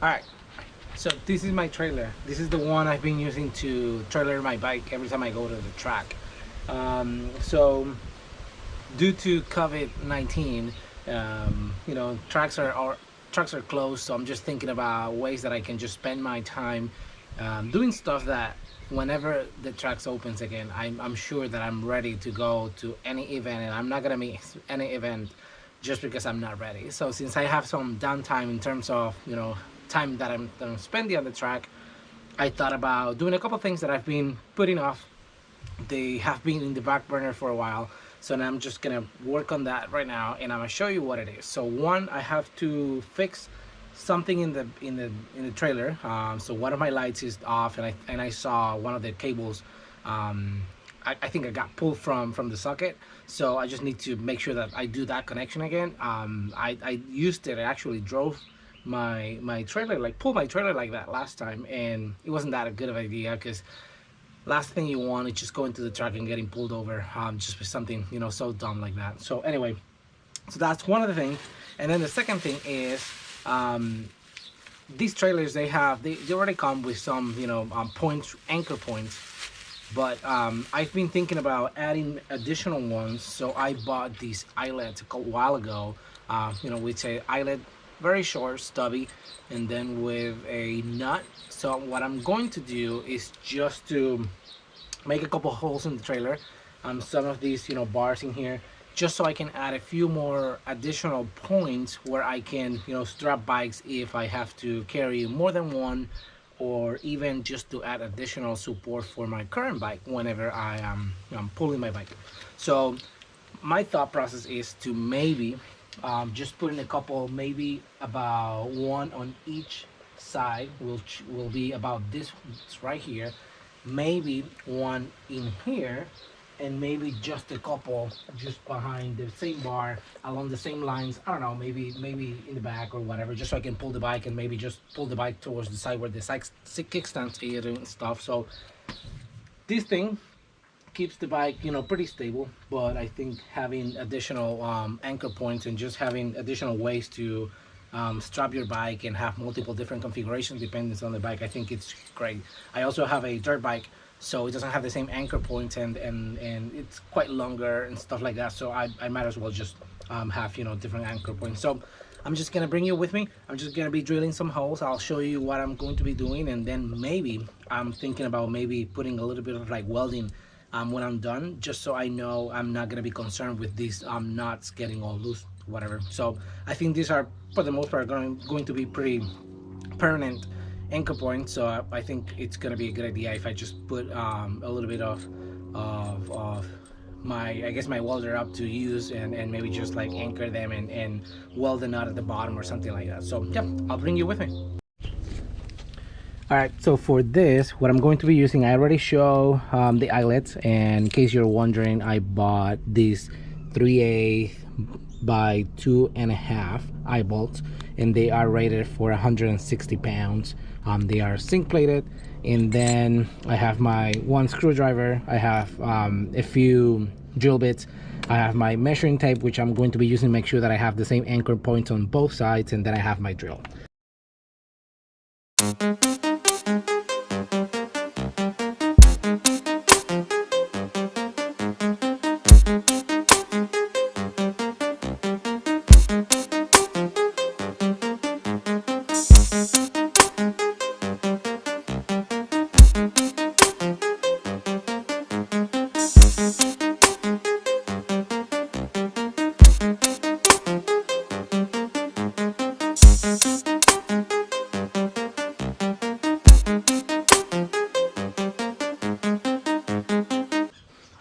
Alright, so this is my trailer. This is the one I've been using to trailer my bike every time I go to the track. So due to COVID-19, you know, tracks are closed, so I'm just thinking about ways that I can just spend my time doing stuff that whenever the tracks opens again, I'm sure that I'm ready to go to any event, and I'm not gonna miss any event just because I'm not ready. So since I have some downtime in terms of, you know, time that I'm spending on the track, I thought about doing a couple things that I've been putting off. They have been in the back burner for a while, so now I'm just gonna work on that right now, and I'm gonna show you what it is. So one, I have to fix something in the trailer. So one of my lights is off, and I saw one of the cables. I think I got pulled from the socket, so I just need to make sure that I do that connection again. I used it. I actually drove my trailer, like pulled my trailer like that last time, and it wasn't that a good of an idea, because last thing you want is just going to the track and getting pulled over just for something, you know, so dumb like that. So anyway, so that's one of the things. And then the second thing is these trailers, they already come with some, you know, points, anchor points, but I've been thinking about adding additional ones. So I bought these eyelets a while ago, you know, with a eyelet, very short, stubby, and then with a nut. So what I'm going to do is just to make a couple holes in the trailer, some of these, you know, bars in here, just so I can add a few more additional points where I can, you know, strap bikes if I have to carry more than one, or even just to add additional support for my current bike whenever I am pulling my bike. So my thought process is to maybe just put in a couple, maybe about one on each side, will be about this right here, maybe one in here, and maybe just a couple just behind the same bar along the same lines. I don't know, maybe in the back or whatever, just so I can pull the bike, and maybe just pull the bike towards the side where the kickstands are and stuff. So this thing keeps the bike, you know, pretty stable, but I think having additional anchor points and just having additional ways to strap your bike and have multiple different configurations depending on the bike, I think it's great. I also have a dirt bike, so it doesn't have the same anchor points, and it's quite longer and stuff like that, so I might as well just have, you know, different anchor points. So I'm just gonna bring you with me. I'm just gonna be drilling some holes. I'll show you what I'm going to be doing, and then maybe I'm thinking about maybe putting a little bit of like welding when I'm done, just so I know I'm not gonna be concerned with these nuts getting all loose, whatever. So I think these are, for the most part, going to be pretty permanent anchor points. So I think it's gonna be a good idea if I just put a little bit of my, I guess, my welder up to use, and maybe just like anchor them and weld the nut at the bottom or something like that. So yeah, I'll bring you with me. Alright, so for this, what I'm going to be using, I already show the eyelets, and in case you're wondering, I bought these 3/8 by 2.5 eye bolts, and they are rated for 160 pounds. They are zinc plated, and then I have my one screwdriver, I have a few drill bits, I have my measuring tape, which I'm going to be using to make sure that I have the same anchor points on both sides, and then I have my drill.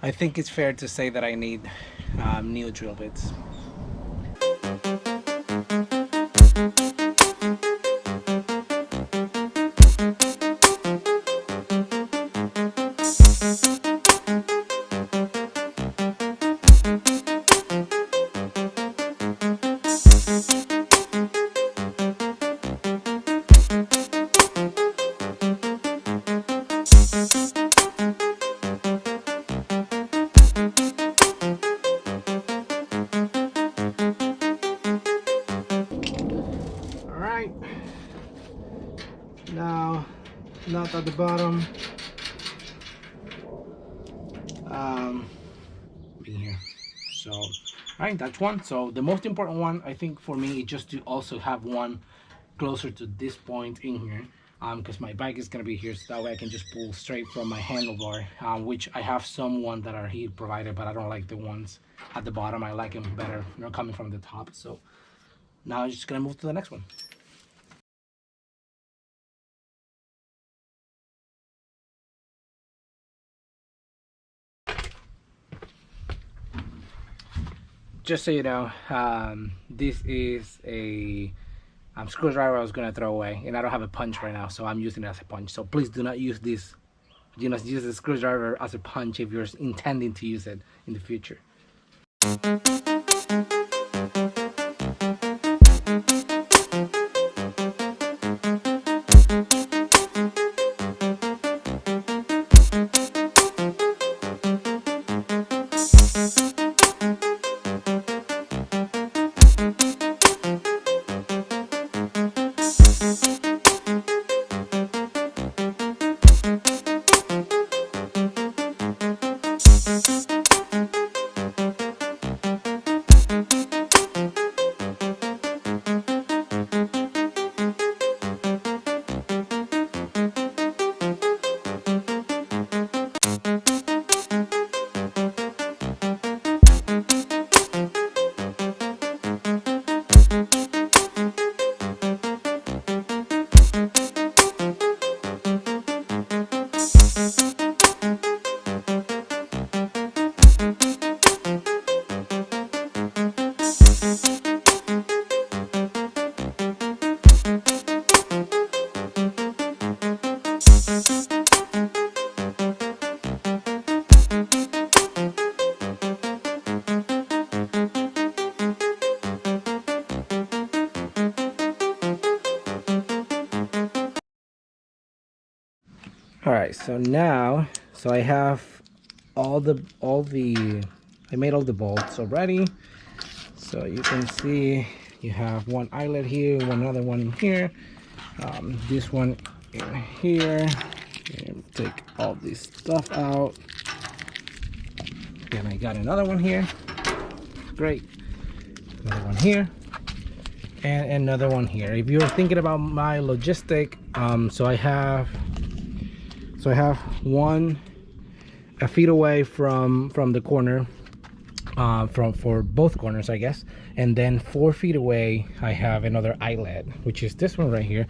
I think it's fair to say that I need new drill bits. nut at the bottom. In here. So, all right, that's one. So the most important one, I think, for me, is just to also have one closer to this point in here, because my bike is gonna be here, so that way I can just pull straight from my handlebar, which I have some one that are here provided, but I don't like the ones at the bottom. I like them better, you know, coming from the top. So now I'm just gonna move to the next one. Just so you know, this is a screwdriver I was gonna throw away, and I don't have a punch right now, so I'm using it as a punch. So please do not use this. Do not use the screwdriver as a punch if you're intending to use it in the future. All right, so now, I have I made all the bolts already. So you can see you have one eyelet here, another one in here, this one in here. And take all this stuff out. And I got another one here. Great. Another one here. And another one here. If you're thinking about my logistic, so I have one a feet away from the corner, for both corners, I guess, and then 4 feet away I have another eyelet, which is this one right here.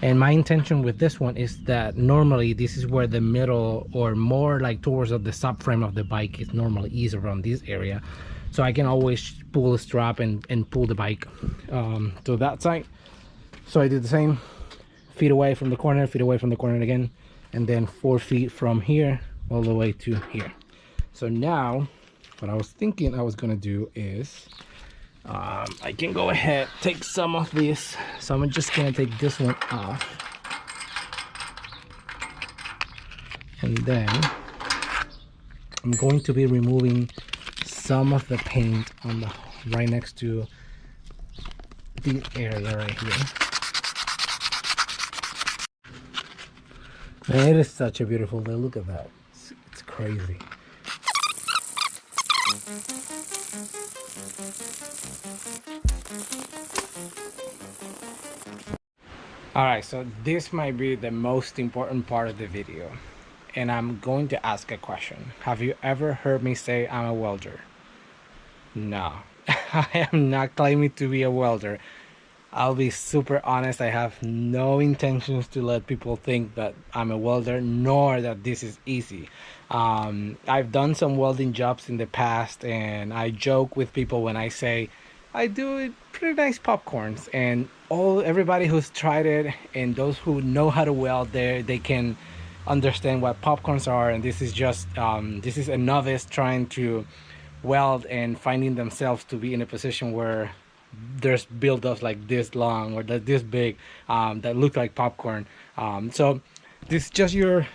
And my intention with this one is that normally this is where the middle, or more like towards the subframe of the bike, is around this area, so I can always pull the strap and pull the bike to that side. So I did the same, feet away from the corner, feet away from the corner again, and then 4 feet from here all the way to here. So now what I was thinking I was gonna do is I can go ahead, take some of this. So I'm just gonna take this one off, and then I'm going to be removing some of the paint on the right next to the area right here. And it is such a beautiful day. Look at that. It's crazy. Alright, so this might be the most important part of the video, and I'm going to ask a question. Have you ever heard me say I'm a welder? No, I am not claiming to be a welder. I'll be super honest, I have no intentions to let people think that I'm a welder, nor that this is easy. I've done some welding jobs in the past, and I joke with people when I say I do pretty nice popcorns, and everybody who's tried it and those who know how to weld they can understand what popcorns are. And this is just this is a novice trying to weld and finding themselves to be in a position where there's buildups like this long or this big that look like popcorn. So this is just your,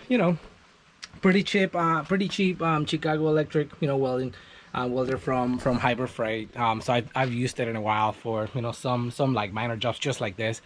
pretty cheap Chicago Electric, welding welder from Harbor Freight. So I've used it in a while for some like minor jobs just like this.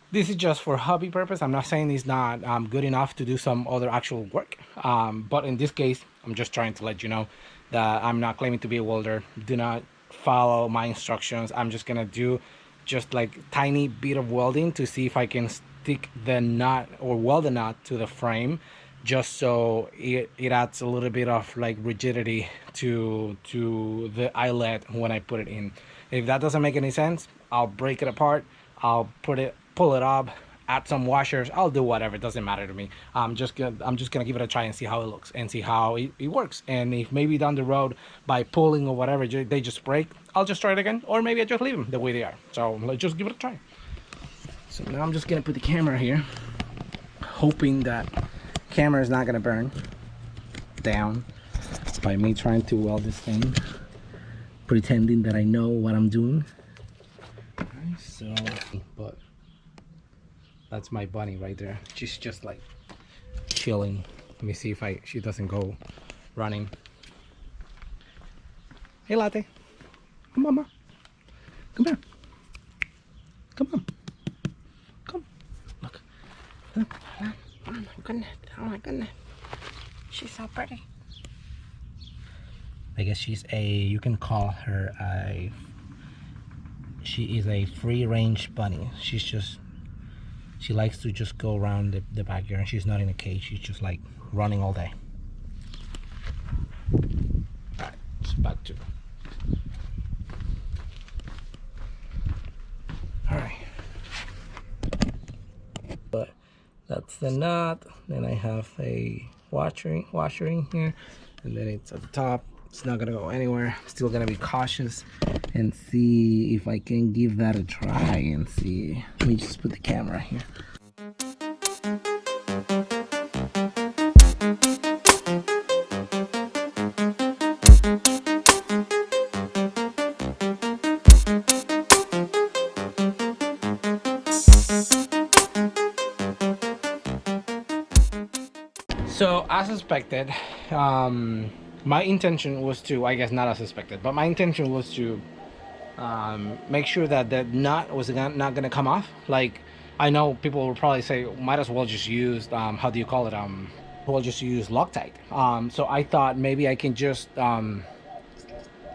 This is just for hobby purpose. I'm not saying it's not good enough to do some other actual work, but in this case I'm just trying to let you know that I'm not claiming to be a welder. Do not follow my instructions. I'm just gonna do just like tiny bit of welding to see if I can stick the nut or weld the nut to the frame, just so it adds a little bit of like rigidity to the eyelet when I put it in. If that doesn't make any sense, I'll break it apart, I'll pull it up, add some washers, I'll do whatever. It doesn't matter to me. I'm just gonna give it a try and see how it looks and see how it works. And if maybe down the road by pulling or whatever they just break, I'll just try it again, or maybe I just leave them the way they are. So let's just give it a try. So now I'm just gonna put the camera here, hoping that camera is not gonna burn down by me trying to weld this thing, pretending that I know what I'm doing. Alright, so but that's my bunny right there. She's just like chilling. Let me see if she doesn't go running. Hey Latte, come on, mama, come here, come on, come, look, look. Oh my goodness, oh my goodness, she's so pretty. I guess she's you can call her she is a free range bunny. She likes to just go around the backyard, and she's not in a cage. She's just like running all day. Alright, it's back to. Alright. But that's the nut. Then I have a washer in here, and then it's at the top. It's not gonna go anywhere. Still gonna be cautious and see if I can give that a try and see. Let me just put the camera here. So as suspected, my intention was to, I guess not as suspected, but my intention was to make sure that the nut was not gonna come off. Like, I know people will probably say, might as well just use, how do you call it? We'll just use Loctite. So I thought maybe I can just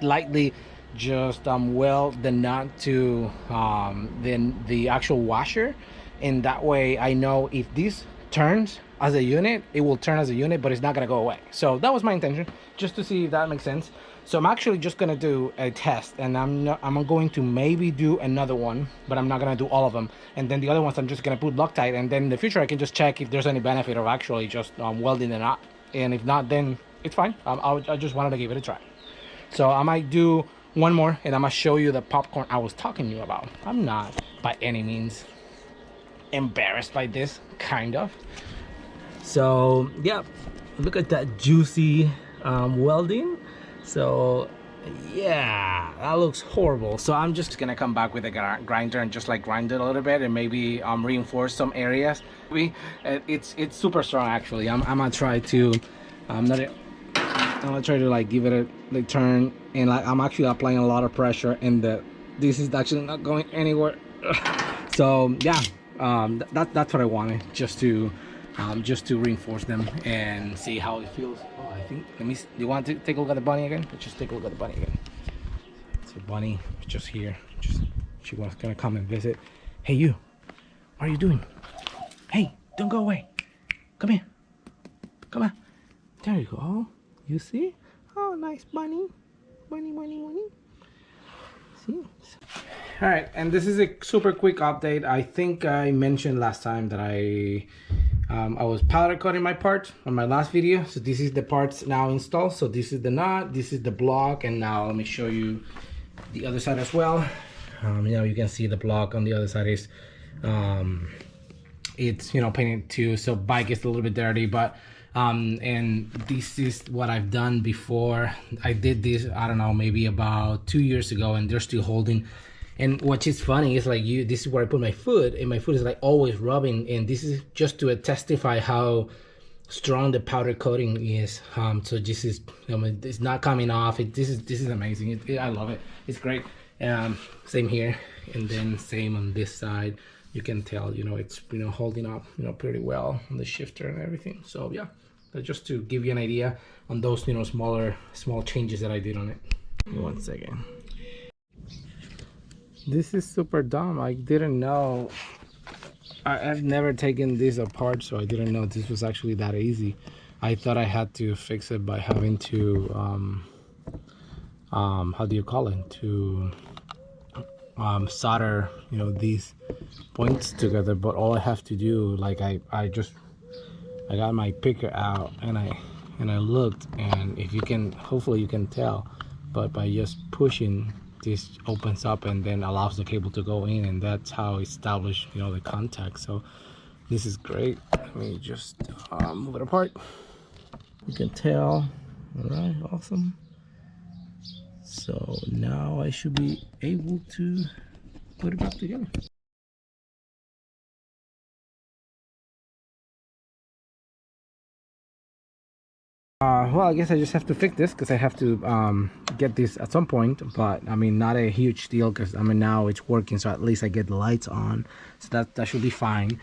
lightly just weld the nut to the actual washer, and that way I know if this turns as a unit, it will turn as a unit, but it's not gonna go away. So that was my intention, just to see if that makes sense. So I'm actually just gonna do a test, and I'm going to maybe do another one, but I'm not gonna do all of them. And then the other ones I'm just gonna put Loctite, and then in the future I can just check if there's any benefit of actually just welding the knot. And if not, then it's fine. I just wanted to give it a try. So I might do one more, and I'm gonna show you the popcorn I was talking to you about. I'm not by any means embarrassed by this, kind of. So yeah, look at that juicy welding. So yeah, that looks horrible. So I'm just gonna come back with a grinder and just like grind it a little bit, and maybe reinforce some areas. It's super strong actually. I'm gonna try to I'm gonna try to like give it a like turn, and like I'm actually applying a lot of pressure, and this is actually not going anywhere. So yeah, that's what I wanted, just to reinforce them and see how it feels. Oh, I think, let me, do you want to take a look at the bunny again? Let's just take a look at the bunny again. So bunny just here, she was gonna come and visit. Hey you, what are you doing? Hey, don't go away, come here, come on, there you go. You see? Oh, nice bunny, bunny. See? All right, and this is a super quick update. I think I mentioned last time that I was powder coating my parts on my last video. So this is the parts now installed. So this is the nut, this is the block, and now let me show you the other side as well. You know, you can see the block on the other side is it's, you know, painted too, so bike is a little bit dirty, but and this is what I've done before. I did this, I don't know, maybe about 2 years ago, and they're still holding. And what is funny is like this is where I put my foot, and my foot is like always rubbing, and this is just to testify how strong the powder coating is. So this is, I mean, it's not coming off. This is amazing. I love it. It's great. Same here, and then same on this side. you can tell, you know, it's, you know, holding up, you know, pretty well on the shifter and everything. So yeah, just to give you an idea on those, you know, small changes that I did on it. 1 second. This is super dumb. I didn't know. I've never taken this apart, so I didn't know this was actually that easy. I thought I had to fix it by having to how do you call it, to solder, you know, these points together. But all I have to do, like, I got my picker out and I looked, and if you can, hopefully you can tell, but by just pushing, this opens up and then allows the cable to go in, and that's how I establish, you know, the contact. So this is great. Let me just move it apart. You can tell. All right, awesome. So now I should be able to put it back together. Well, I guess I just have to fix this because I have to get this at some point, but I mean, not a huge deal because I mean, now it's working, so at least I get the lights on, so that should be fine.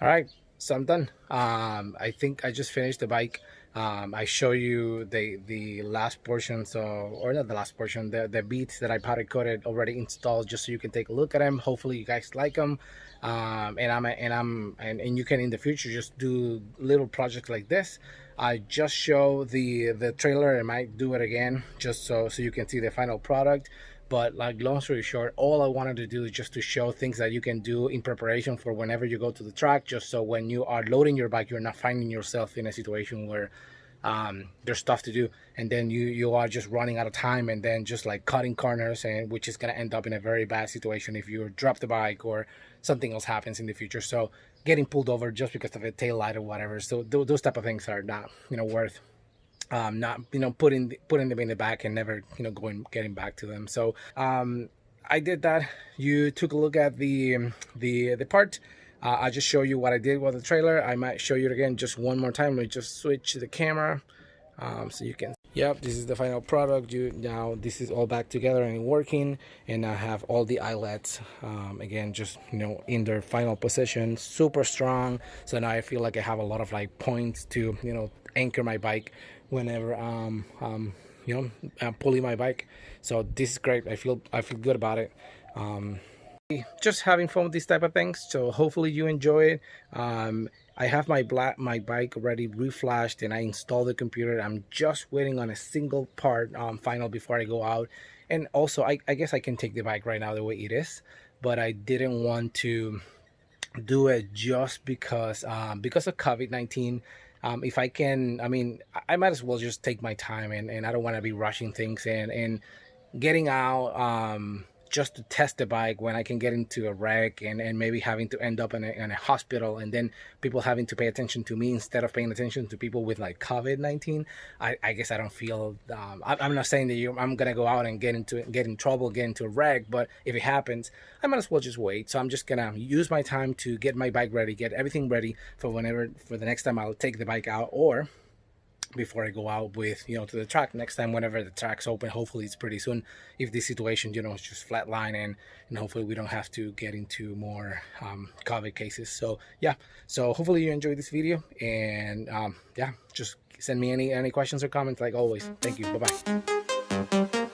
All right, so I'm done. I think I just finished the bike. I show you the last portion, so, or not the last portion, the beads that I powder coated already installed, just so you can take a look at them. Hopefully you guys like them, and you can in the future just do little projects like this. I just show the trailer. I might do it again just so you can see the final product. But like, long story short, all I wanted to do is just to show things that you can do in preparation for whenever you go to the track, just so when you are loading your bike, you're not finding yourself in a situation where there's stuff to do and then you are just running out of time and then just like cutting corners, and which is going to end up in a very bad situation if you drop the bike or something else happens in the future. So getting pulled over just because of a tail light or whatever, so those type of things are not, you know, worth not, you know, putting them in the back and never, you know, getting back to them. So I did that. You took a look at the part. I just show you what I did with the trailer. I might show you it again just one more time. Let me just switch the camera so you can. Yep, this is the final product. Now this is all back together and working, and I have all the eyelets again, just, you know, in their final position, super strong. So now I feel like I have a lot of like points to, you know, anchor my bike whenever you know, I'm pulling my bike. So this is great. I feel good about it. Just having fun with these type of things, so hopefully you enjoy it. I have my bike already reflashed and I installed the computer. I'm just waiting on a single part final before I go out. And also I guess I can take the bike right now the way it is, but I didn't want to do it just because of COVID-19. If I can, I mean, I might as well just take my time, and I don't want to be rushing things and getting out just to test the bike when I can get into a wreck and maybe having to end up in a hospital, and then people having to pay attention to me instead of paying attention to people with like COVID-19. I guess I don't feel, I'm not saying that I'm gonna go out and get in trouble, get into a wreck, but if it happens, I might as well just wait. So I'm just gonna use my time to get my bike ready, get everything ready for the next time I'll take the bike out, or before I go out with, you know, to the track next time whenever the track's open. Hopefully it's pretty soon, if this situation, you know, is just flatline, and hopefully we don't have to get into more COVID cases. So yeah, so hopefully you enjoyed this video, and yeah, just send me any questions or comments like always. Thank you. Bye bye.